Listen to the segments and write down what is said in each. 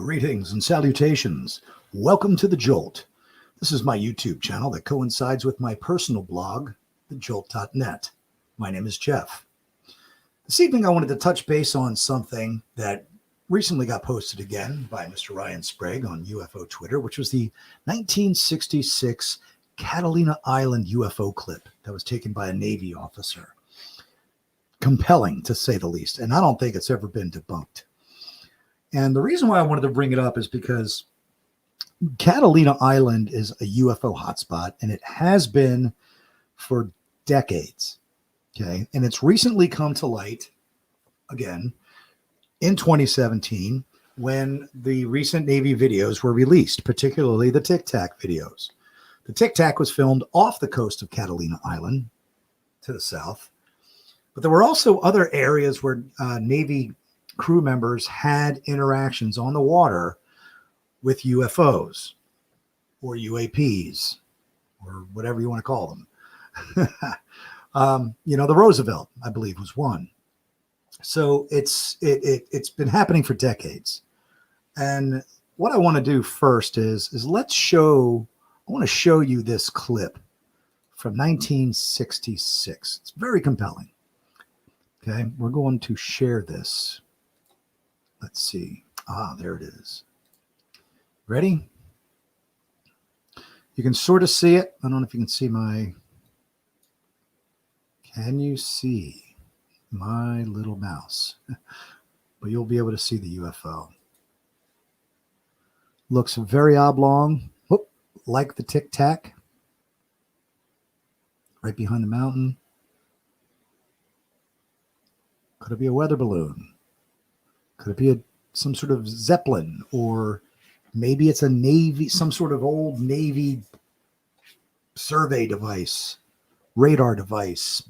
Greetings and salutations. Welcome to The Jolt. This is my YouTube channel that coincides with my personal blog, thejolt.net. My name is Jeff. This evening I wanted to touch base on something that recently got posted again by Mr. Ryan Sprague on UFO Twitter, which was the 1966 Catalina Island UFO clip that was taken by a Navy officer. Compelling, to say the least, and I don't think it's ever been debunked. And the reason why I wanted to bring it up is because Catalina Island is a UFO hotspot, and it has been for decades. Okay. And it's recently come to light again in 2017 when the recent Navy videos were released, particularly the Tic Tac videos. The Tic Tac was filmed off the coast of Catalina Island to the south, but there were also other areas where Navy crew members had interactions on the water with UFOs or UAPs or whatever you want to call them. The Roosevelt, I believe, was one. So it's been happening for decades. And what I want to do first is I want to show you this clip from 1966. It's very compelling. Okay, we're going to share this. Let's see. There it is. Ready? You can sort of see it. I don't know if you can see can you see my little mouse? But you'll be able to see the UFO. Looks very oblong, like the Tic Tac. Right behind the mountain. Could it be a weather balloon? Could it be some sort of Zeppelin, or maybe it's a Navy, some sort of old Navy survey device, radar device,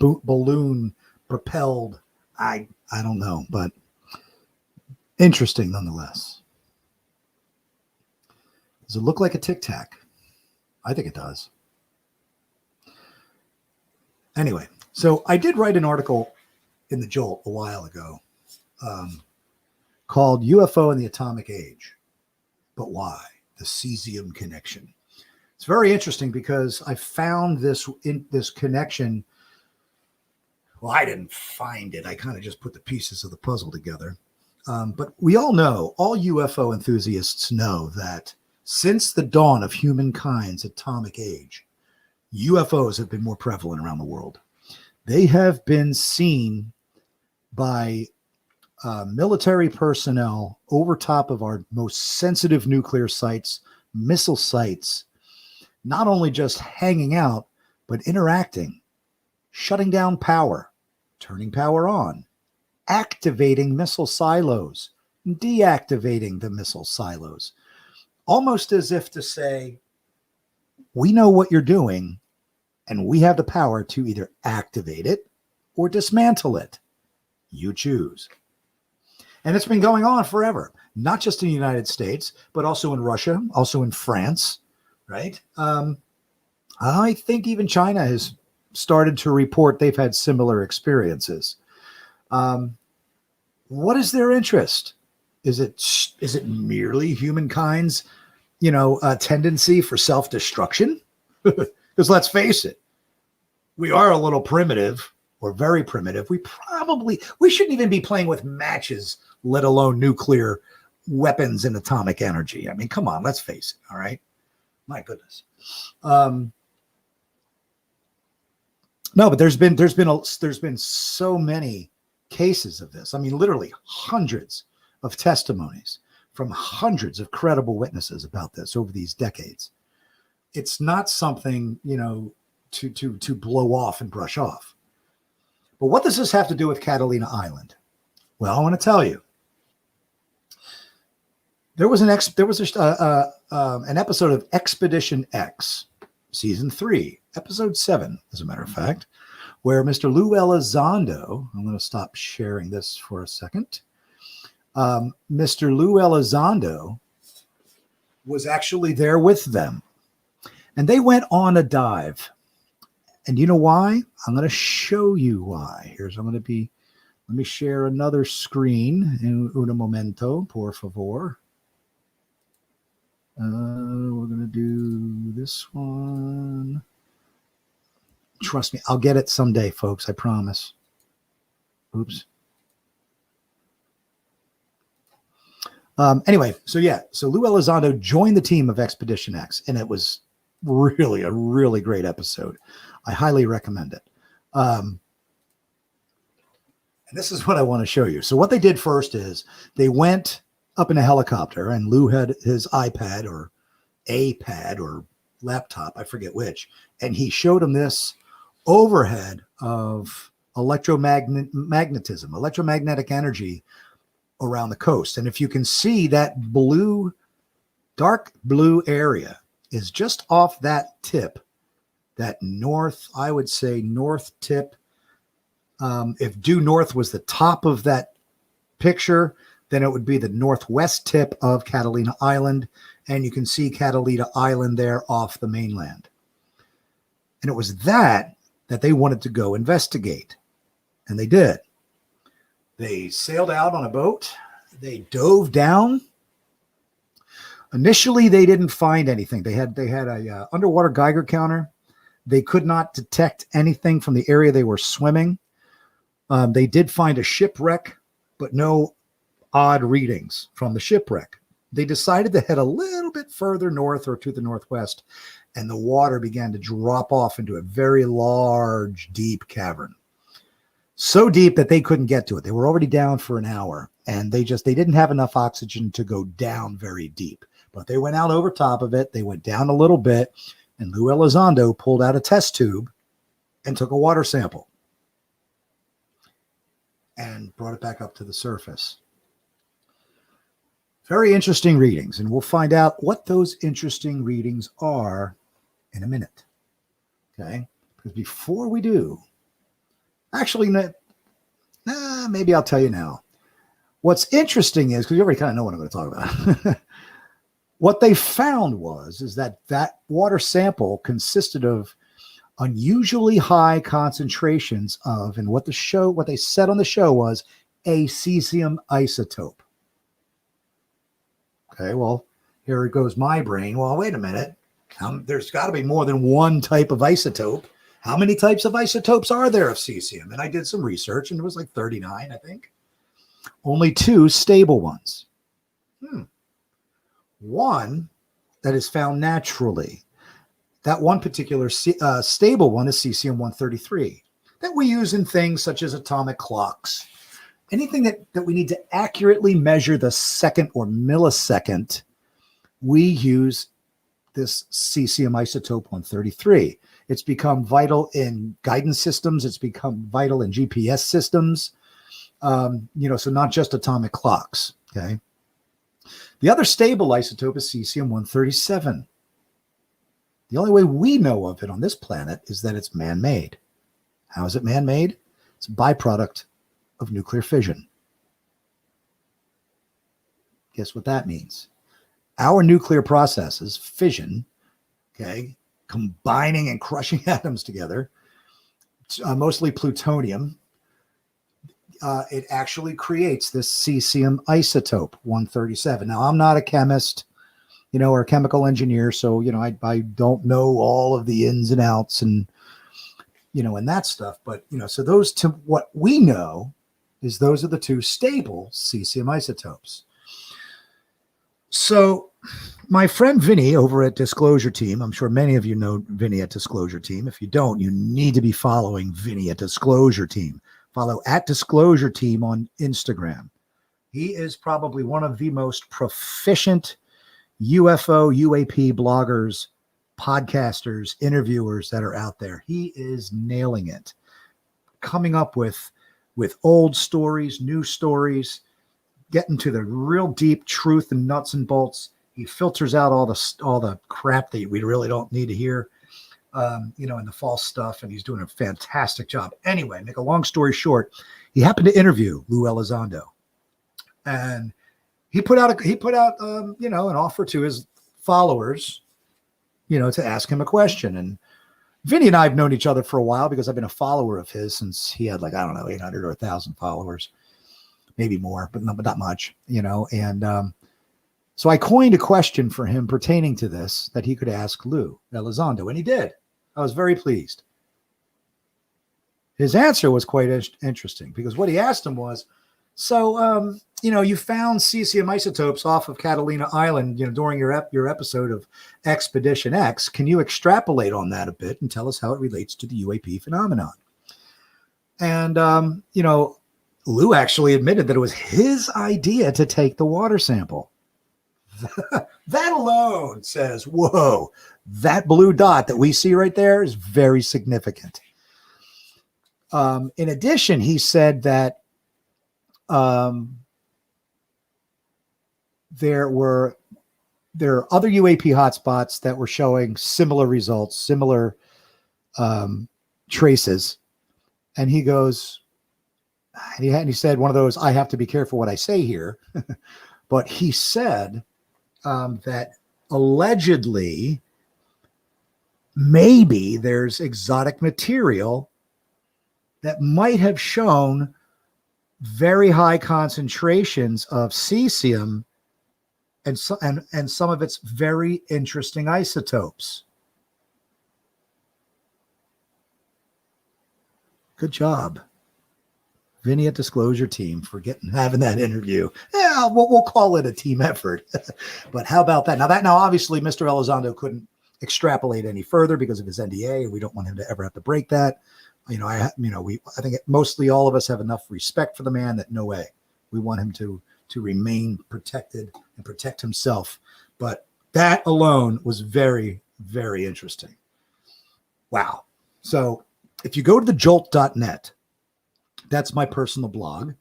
balloon propelled. I don't know, but interesting nonetheless. Does it look like a Tic Tac? I think it does. Anyway, so I did write an article in the Jolt a while ago called UFO and the Atomic Age. But why? The cesium connection. It's very interesting because I found this connection. Well, I didn't find it. I kind of just put the pieces of the puzzle together. But we all know, all UFO enthusiasts know that since the dawn of humankind's atomic age, UFOs have been more prevalent around the world. They have been seen by military personnel over top of our most sensitive nuclear sites, missile sites, not only just hanging out, but interacting, shutting down power, turning power on, activating missile silos, deactivating the missile silos, almost as if to say, we know what you're doing, and we have the power to either activate it or dismantle it. You choose. And it's been going on forever, not just in the United States, but also in Russia, also in France, right? I think even China has started to report they've had similar experiences. What is their interest? Is it merely humankind's, tendency for self-destruction? Because let's face it, we are a little primitive, or very primitive. We shouldn't even be playing with matches, let alone nuclear weapons and atomic energy. I mean, come on, let's face it. All right. My goodness. No, but there's been so many cases of this. I mean, literally hundreds of testimonies from hundreds of credible witnesses about this over these decades. It's not something, to blow off and brush off. But what does this have to do with Catalina Island? Well, I want to tell you. There was an episode of Expedition X, season 3, episode 7, as a matter of fact, where Mr. Lou Elizondo, I'm going to stop sharing this for a second. Mr. Lou Elizondo was actually there with them, and they went on a dive. And you know why? I'm going to show you why. I'm going to be Let me share another screen in un momento, por favor. We're going to do this one. Trust me, I'll get it someday, folks. I promise. Oops. Anyway, so Lou Elizondo joined the team of Expedition X, and it was really a really great episode. I highly recommend it. And this is what I want to show you. So what they did first is they went up in a helicopter, and Lou had his iPad or iPad or laptop, I forget which, and he showed him this overhead of electromagnetic energy around the coast. And if you can see, that blue, dark blue area is just off that tip, that north, I would say north tip. If due north was the top of that picture, then it would be the northwest tip of Catalina Island. And you can see Catalina Island there off the mainland. And it was that they wanted to go investigate. And they did. They sailed out on a boat. They dove down. Initially, they didn't find anything. They had a underwater Geiger counter. They could not detect anything from the area they were swimming. They did find a shipwreck, but no odd readings from the shipwreck. They decided to head a little bit further north or to the northwest, and the water began to drop off into a very large, deep cavern. So deep that they couldn't get to it. They were already down for an hour, and they didn't have enough oxygen to go down very deep. But they went out over top of it. They went down a little bit, and Lou Elizondo pulled out a test tube and took a water sample and brought it back up to the surface. Very interesting readings, and we'll find out what those interesting readings are in a minute. Okay? Because before we do, actually, maybe I'll tell you now. What's interesting is, because you already kind of know what I'm going to talk about. What they found is that water sample consisted of unusually high concentrations of, and what they said on the show was a cesium isotope. Okay, well, here it goes my brain. Well, wait a minute. There's got to be more than one type of isotope. How many types of isotopes are there of cesium? And I did some research, and it was like 39, I think. Only 2 stable ones. One that is found naturally. That one particular stable one is cesium-133 that we use in things such as atomic clocks. Anything that we need to accurately measure the second or millisecond, we use this cesium isotope 133. It's become vital in guidance systems. It's become vital in GPS systems. So not just atomic clocks. Okay. The other stable isotope is cesium-137. The only way we know of it on this planet is that it's man-made. How is it man-made? It's a byproduct of nuclear fission. Guess what that means? Our nuclear processes, fission, okay, combining and crushing atoms together, mostly plutonium, it actually creates this cesium isotope 137. Now, I'm not a chemist, or a chemical engineer, so, I don't know all of the ins and outs and that stuff. But, so those two, what we know is those are the 2 stable cesium isotopes. So my friend Vinny over at Disclosure Team, I'm sure many of you know Vinny at Disclosure Team. If you don't, you need to be following Vinny at Disclosure Team. Follow at Disclosure Team on Instagram. He is probably one of the most proficient UFO, UAP bloggers, podcasters, interviewers that are out there. He is nailing it. Coming up with old stories, new stories, getting to the real deep truth and nuts and bolts. He filters out all the crap that we really don't need to hear, and the false stuff, and he's doing a fantastic job. Anyway, make a long story short, he happened to interview Lou Elizondo, and he put out an offer to his followers, to ask him a question. And Vinny and I have known each other for a while because I've been a follower of his since he had, like, I don't know, 800 or 1,000 followers, maybe more, but not much, And so I coined a question for him pertaining to this that he could ask Lou Elizondo, and he did. I was very pleased. His answer was quite interesting because what he asked him was, so, you found cesium isotopes off of Catalina Island, during your episode of Expedition X. Can you extrapolate on that a bit and tell us how it relates to the UAP phenomenon? And, Lou actually admitted that it was his idea to take the water sample. That alone says, whoa, that blue dot that we see right there is very significant. In addition, he said that there are other UAP hotspots that were showing similar results, similar traces. And he goes, and he said one of those, I have to be careful what I say here, but he said that allegedly maybe there's exotic material that might have shown very high concentrations of cesium and some of its very interesting isotopes. Good job, Vinny at Disclosure Team, for having that interview. Yeah, we'll call it a team effort. But how about that? Now obviously Mr. Elizondo couldn't extrapolate any further because of his NDA, and we don't want him to ever have to break that. I think mostly all of us have enough respect for the man that no way. We want him to remain protected and protect himself. But that alone was very, very interesting. Wow. So if you go to thejolt.net, that's my personal blog.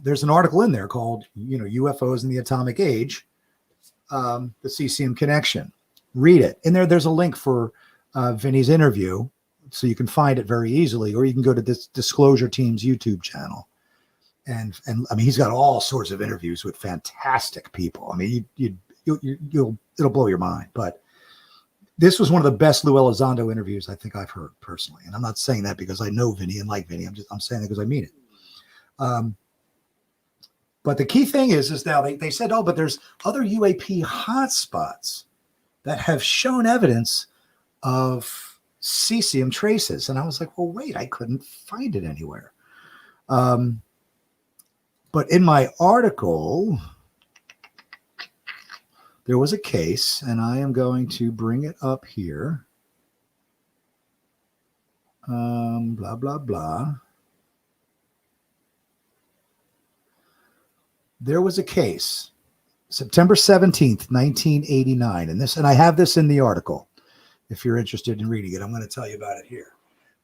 There's an article in there called, UFOs in the Atomic Age, the cesium connection. Read it. In there's a link for Vinny's interview, so you can find it very easily, or you can go to this Disclosure Team's YouTube channel. And I mean, he's got all sorts of interviews with fantastic people. I mean, it'll blow your mind. But this was one of the best Lou Elizondo interviews I think I've heard personally. And I'm not saying that because I know Vinny and like Vinny. I'm saying that because I mean it. But the key thing is now they said, but there's other UAP hotspots that have shown evidence of cesium traces. And I was like, well, wait, I couldn't find it anywhere. But in my article, there was a case, and I am going to bring it up here. Blah, blah, blah. There was a case, September 17th, 1989. And I have this in the article. If you're interested in reading it, I'm going to tell you about it here.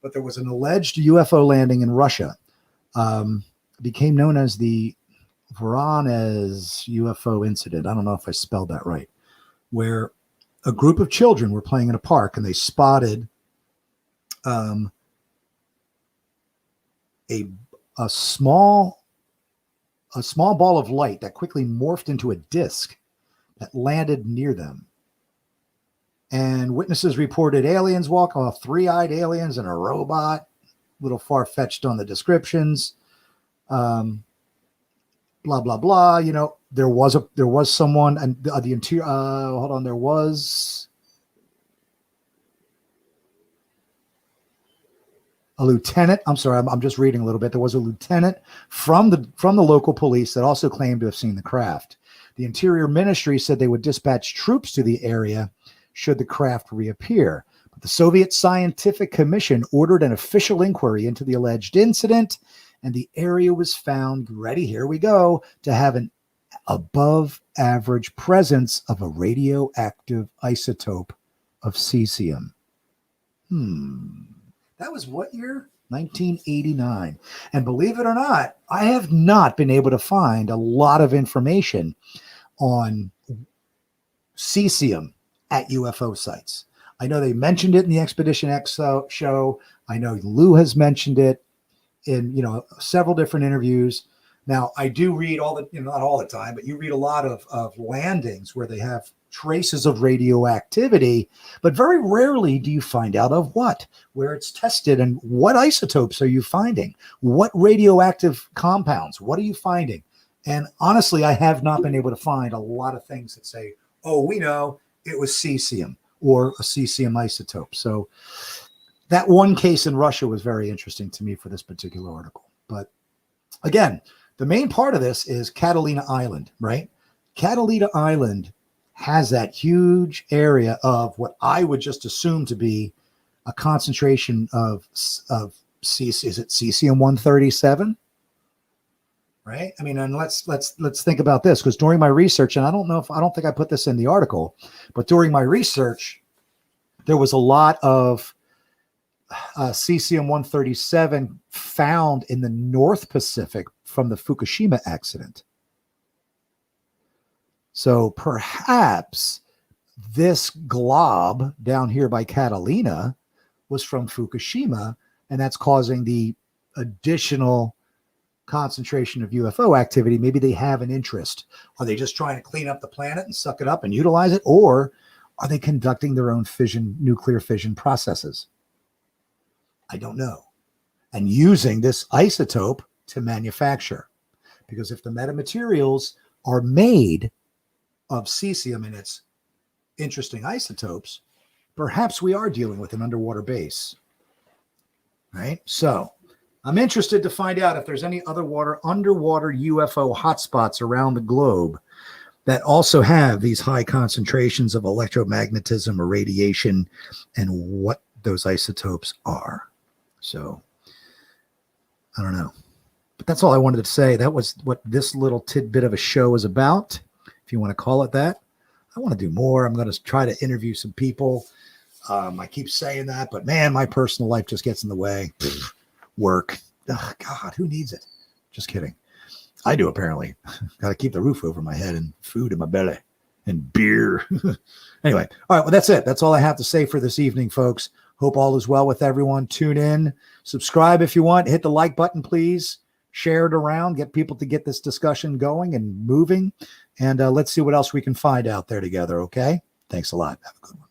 But there was an alleged UFO landing in Russia. Became known as the Voronezh UFO incident. I don't know if I spelled that right. Where a group of children were playing in a park and they spotted a small ball of light that quickly morphed into a disc that landed near them. And witnesses reported aliens walking, three-eyed aliens and a robot. A little far-fetched on the descriptions. Blah blah blah. There was someone, and the interior. Hold on, there was a lieutenant. I'm sorry, I'm just reading a little bit. There was a lieutenant from the local police that also claimed to have seen the craft. The Interior Ministry said they would dispatch troops to the area should the craft reappear. But the Soviet Scientific Commission ordered an official inquiry into the alleged incident, and the area was found, ready, here we go, to have an above average presence of a radioactive isotope of cesium. That was what year? 1989. And believe it or not, I have not been able to find a lot of information on cesium at UFO sites. I know they mentioned it in the Expedition X show. I know Lou has mentioned it in, several different interviews. Now, I do read not all the time, but you read a lot of landings where they have traces of radioactivity, but very rarely do you find out of what, where it's tested, and what isotopes are you finding? What radioactive compounds? What are you finding? And honestly, I have not been able to find a lot of things that say, oh, we know it was cesium or a cesium isotope. So that one case in Russia was very interesting to me for this particular article. But again, the main part of this is Catalina Island, right? Catalina Island has that huge area of what I would just assume to be a concentration of is it cesium-137? Right? I mean, and let's think about this, because during my research, and I don't think I put this in the article, but during my research, there was a lot of cesium-137 found in the North Pacific from the Fukushima accident. So perhaps this glob down here by Catalina was from Fukushima, and that's causing the additional concentration of UFO activity. Maybe they have an interest. Are they just trying to clean up the planet and suck it up and utilize it? Or are they conducting their own nuclear fission processes? I don't know. And using this isotope to manufacture. Because if the metamaterials are made of cesium and its interesting isotopes, perhaps we are dealing with an underwater base. Right? So I'm interested to find out if there's any underwater UFO hotspots around the globe that also have these high concentrations of electromagnetism or radiation, and what those isotopes are. So I don't know. But that's all I wanted to say. That was what this little tidbit of a show is about, if you want to call it that. I want to do more. I'm going to try to interview some people. I keep saying that, but man, my personal life just gets in the way. Work. Oh, God, who needs it? Just kidding. I do, apparently. Got to keep the roof over my head and food in my belly and beer. Anyway, all right, well, that's it. That's all I have to say for this evening, folks. Hope all is well with everyone. Tune in. Subscribe if you want. Hit the like button, please. Share it around. Get people to get this discussion going and moving. And let's see what else we can find out there together, okay? Thanks a lot. Have a good one.